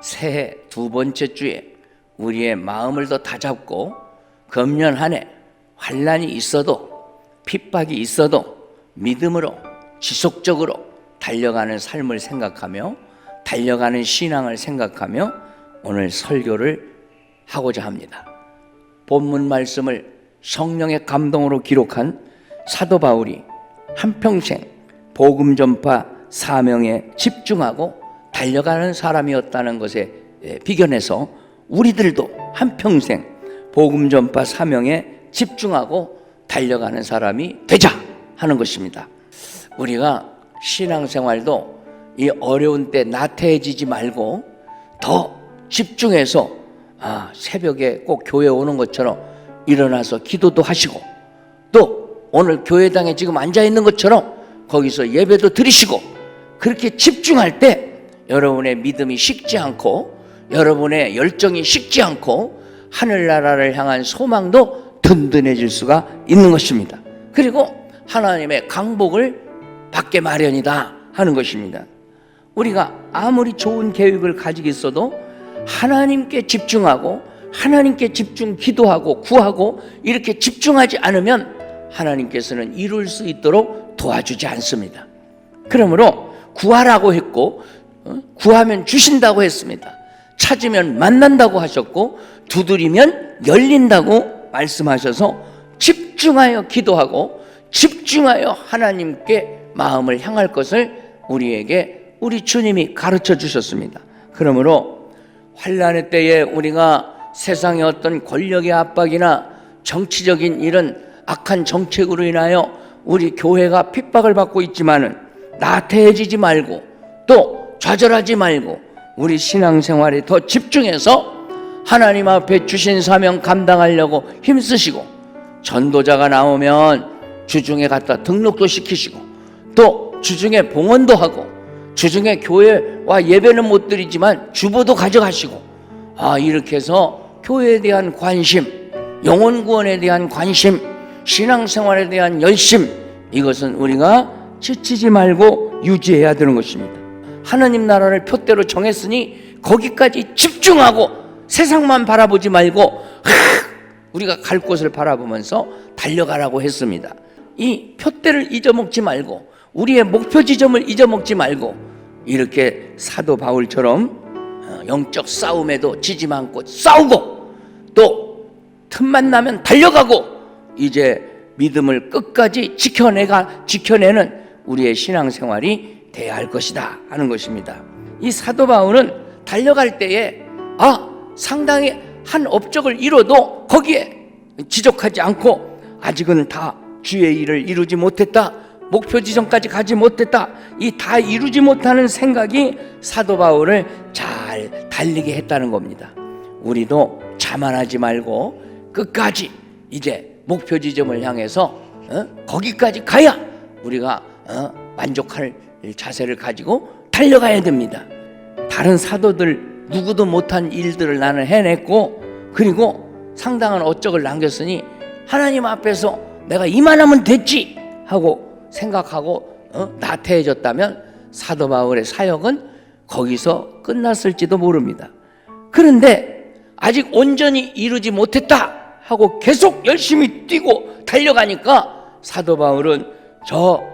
새해 두 번째 주에 우리의 마음을 더 다잡고 금년 한 해 환난이 있어도 핍박이 있어도 믿음으로 지속적으로 달려가는 삶을 생각하며 달려가는 신앙을 생각하며 오늘 설교를 하고자 합니다. 본문 말씀을 성령의 감동으로 기록한 사도 바울이 한평생 복음 전파 사명에 집중하고 달려가는 사람이었다는 것에 비견해서 우리들도 한평생 복음 전파 사명에 집중하고 달려가는 사람이 되자 하는 것입니다. 우리가 신앙생활도 이 어려운 때 나태해지지 말고 더 집중해서 새벽에 꼭 교회 오는 것처럼 일어나서 기도도 하시고 또 오늘 교회당에 지금 앉아있는 것처럼 거기서 예배도 드리시고 그렇게 집중할 때 여러분의 믿음이 식지 않고 여러분의 열정이 식지 않고 하늘나라를 향한 소망도 든든해질 수가 있는 것입니다. 그리고 하나님의 강복을 받게 마련이다 하는 것입니다. 우리가 아무리 좋은 계획을 가지고 있어도 하나님께 집중하고 하나님께 집중 기도하고 구하고 이렇게 집중하지 않으면 하나님께서는 이룰 수 있도록 도와주지 않습니다. 그러므로 구하라고 했고 구하면 주신다고 했습니다. 찾으면 만난다고 하셨고 두드리면 열린다고 말씀하셔서 집중하여 기도하고 집중하여 하나님께 마음을 향할 것을 우리에게 우리 주님이 가르쳐 주셨습니다. 그러므로 환난의 때에 우리가 세상의 어떤 권력의 압박이나 정치적인 이런 악한 정책으로 인하여 우리 교회가 핍박을 받고 있지만은 나태해지지 말고 또 좌절하지 말고 우리 신앙생활에 더 집중해서 하나님 앞에 주신 사명 감당하려고 힘쓰시고 전도자가 나오면 주중에 갖다 등록도 시키시고 또 주중에 봉헌도 하고 주중에 교회와 예배는 못 드리지만 주보도 가져가시고 이렇게 해서 교회에 대한 관심, 영혼 구원에 대한 관심, 신앙생활에 대한 열심 이것은 우리가 지치지 말고 유지해야 되는 것입니다. 하나님 나라를 표대로 정했으니 거기까지 집중하고 세상만 바라보지 말고 우리가 갈 곳을 바라보면서 달려가라고 했습니다. 이 표대를 잊어먹지 말고 우리의 목표 지점을 잊어먹지 말고 이렇게 사도 바울처럼 영적 싸움에도 지지 않고 싸우고 또 틈만 나면 달려가고 이제 믿음을 끝까지 지켜내는 우리의 신앙생활이 돼야 할 것이다 하는 것입니다. 이 사도 바울은 달려갈 때에 상당히 한 업적을 이뤄도 거기에 지족하지 않고 아직은 다 주의 일을 이루지 못했다, 목표 지점까지 가지 못했다, 이 다 이루지 못하는 생각이 사도 바울을 잘 달리게 했다는 겁니다. 우리도 자만하지 말고 끝까지 이제 목표 지점을 향해서 거기까지 가야 우리가 만족할 자세를 가지고 달려가야 됩니다. 다른 사도들 누구도 못한 일들을 나는 해냈고 그리고 상당한 업적을 남겼으니 하나님 앞에서 내가 이만하면 됐지 하고 생각하고 나태해졌다면 사도 바울의 사역은 거기서 끝났을지도 모릅니다. 그런데 아직 온전히 이루지 못했다 하고 계속 열심히 뛰고 달려가니까 사도 바울은 저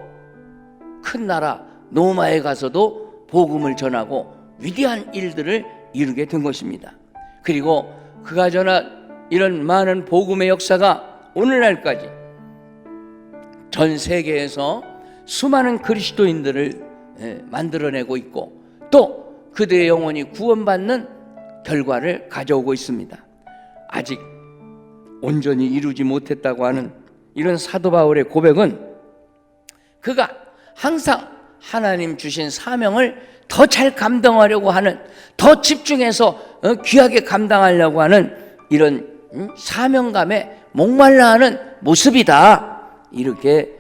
큰 나라 로마에 가서도 복음을 전하고 위대한 일들을 이루게 된 것입니다. 그리고 그가저나 이런 많은 복음의 역사가 오늘날까지 전 세계에서 수많은 그리스도인들을 만들어내고 있고 또 그들의 영혼이 구원받는 결과를 가져오고 있습니다. 아직 온전히 이루지 못했다고 하는 이런 사도 바울의 고백은 그가 항상 하나님 주신 사명을 더 잘 감당하려고 하는, 더 집중해서 귀하게 감당하려고 하는 이런 사명감에 목말라 하는 모습이다 이렇게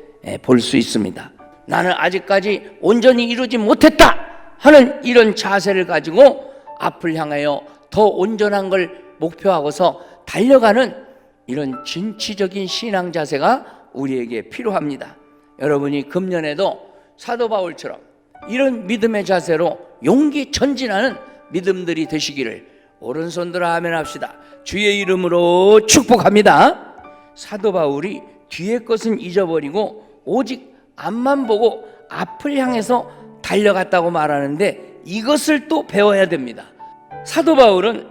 볼 수 있습니다. 나는 아직까지 온전히 이루지 못했다 하는 이런 자세를 가지고 앞을 향하여 더 온전한 걸 목표하고서 달려가는 이런 진취적인 신앙 자세가 우리에게 필요합니다. 여러분이 금년에도 사도 바울처럼 이런 믿음의 자세로 용기 전진하는 믿음들이 되시기를 오른손들어 아멘 합시다. 주의 이름으로 축복합니다. 사도 바울이 뒤의 것은 잊어버리고 오직 앞만 보고 앞을 향해서 달려갔다고 말하는데 이것을 또 배워야 됩니다. 사도 바울은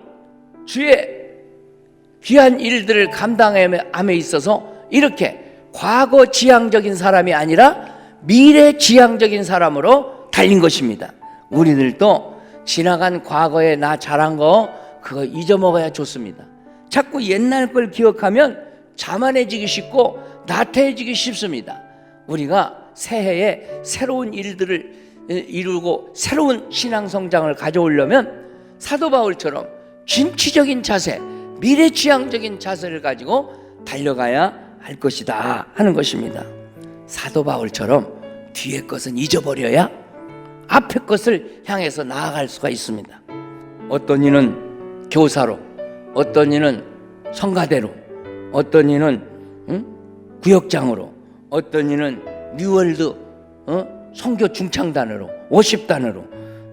주의 귀한 일들을 감당함에 있어서 이렇게 과거 지향적인 사람이 아니라 미래 지향적인 사람으로 달린 것입니다. 우리들도 지나간 과거에 나 잘한 거 그거 잊어먹어야 좋습니다. 자꾸 옛날 걸 기억하면 자만해지기 쉽고 나태해지기 쉽습니다. 우리가 새해에 새로운 일들을 이루고 새로운 신앙 성장을 가져오려면 사도 바울처럼 진취적인 자세, 미래지향적인 자세를 가지고 달려가야 할 것이다 하는 것입니다. 사도 바울처럼 뒤의 것은 잊어버려야 앞의 것을 향해서 나아갈 수가 있습니다. 어떤 이는 교사로, 어떤 이는 성가대로, 어떤 이는 구역장으로, 어떤 이는 뉴월드 선교 중창단으로, 워십단으로,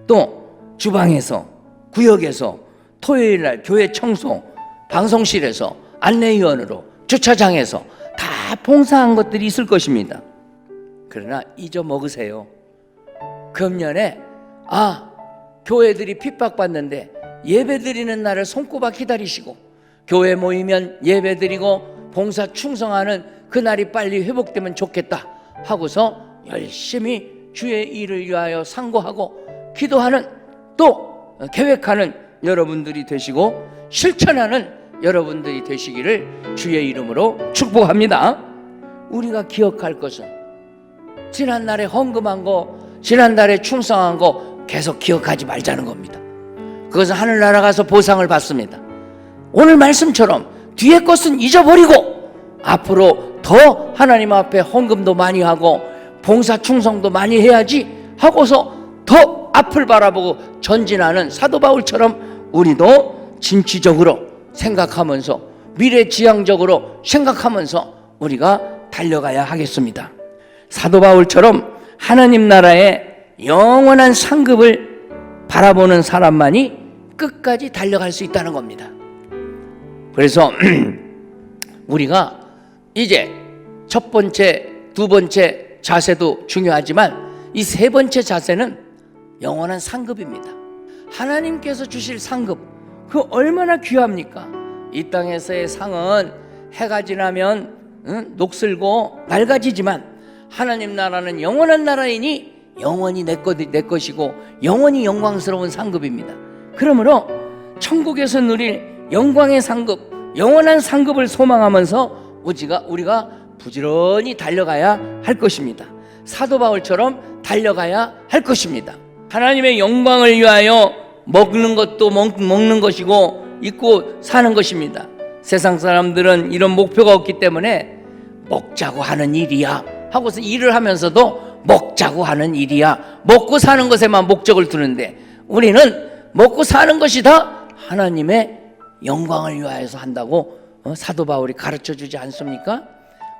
또 주방에서, 구역에서, 토요일날 교회 청소, 방송실에서, 안내위원으로, 주차장에서 다 봉사한 것들이 있을 것입니다. 그러나 잊어먹으세요. 금년에 교회들이 핍박받는데 예배드리는 날을 손꼽아 기다리시고 교회 모이면 예배드리고 봉사 충성하는 그날이 빨리 회복되면 좋겠다 하고서 열심히 주의 일을 위하여 상고하고 기도하는 또 계획하는 여러분들이 되시고 실천하는 여러분들이 되시기를 주의 이름으로 축복합니다. 우리가 기억할 것은 지난날에 헌금한 거, 지난달에 충성한 거 계속 기억하지 말자는 겁니다. 그것은 하늘나라 가서 보상을 받습니다. 오늘 말씀처럼 뒤의 것은 잊어버리고 앞으로 더 하나님 앞에 헌금도 많이 하고 봉사 충성도 많이 해야지 하고서 더 앞을 바라보고 전진하는 사도 바울처럼 우리도 진취적으로 생각하면서 미래지향적으로 생각하면서 우리가 달려가야 하겠습니다. 사도 바울처럼 하나님 나라의 영원한 상급을 바라보는 사람만이 끝까지 달려갈 수 있다는 겁니다. 그래서 우리가 이제 첫 번째, 두 번째 자세도 중요하지만 이 세 번째 자세는 영원한 상급입니다. 하나님께서 주실 상급, 그 얼마나 귀합니까? 이 땅에서의 상은 해가 지나면 녹슬고 낡아지지만 하나님 나라는 영원한 나라이니 영원히 내 것이고 영원히 영광스러운 상급입니다. 그러므로 천국에서 누릴 영광의 상급, 영원한 상급을 소망하면서 우리가 부지런히 달려가야 할 것입니다. 사도 바울처럼 달려가야 할 것입니다. 하나님의 영광을 위하여 먹는 것도 먹는 것이고 입고 사는 것입니다. 세상 사람들은 이런 목표가 없기 때문에 먹자고 하는 일이야 하고서 일을 하면서도 먹자고 하는 일이야, 먹고 사는 것에만 목적을 두는데 우리는 먹고 사는 것이 다 하나님의 영광을 위하여서 한다고 사도 바울이 가르쳐 주지 않습니까?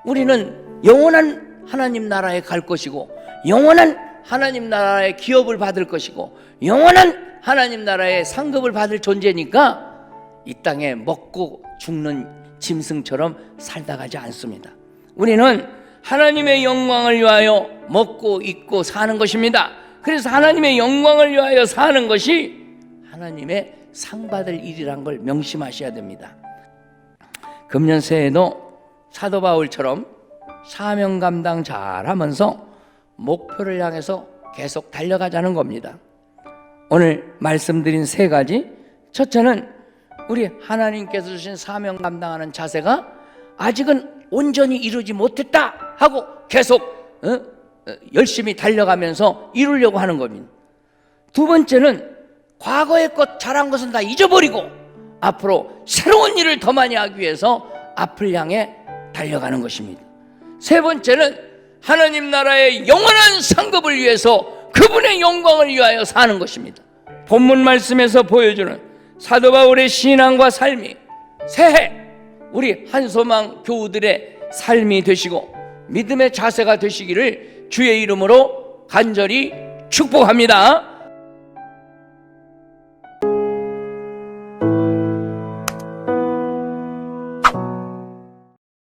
우리는 영원한 하나님 나라에 갈 것이고 영원한 하나님 나라의 기업을 받을 것이고 영원한 하나님 나라의 상급을 받을 존재니까 이 땅에 먹고 죽는 짐승처럼 살다 가지 않습니다. 우리는 하나님의 영광을 위하여 먹고 입고 사는 것입니다. 그래서 하나님의 영광을 위하여 사는 것이 하나님의 상 받을 일이란 걸 명심하셔야 됩니다. 금년 새해도 사도 바울처럼 사명 감당 잘하면서 목표를 향해서 계속 달려가자는 겁니다. 오늘 말씀드린 세 가지, 첫째는 우리 하나님께서 주신 사명 감당하는 자세가 아직은 온전히 이루지 못했다 하고 계속 열심히 달려가면서 이루려고 하는 겁니다. 두 번째는 과거의 것 잘한 것은 다 잊어버리고 앞으로 새로운 일을 더 많이 하기 위해서 앞을 향해 달려가는 것입니다. 세 번째는 하나님 나라의 영원한 상급을 위해서 그분의 영광을 위하여 사는 것입니다. 본문 말씀에서 보여주는 사도 바울의 신앙과 삶이 새해 우리 한소망 교우들의 삶이 되시고 믿음의 자세가 되시기를 주의 이름으로 간절히 축복합니다.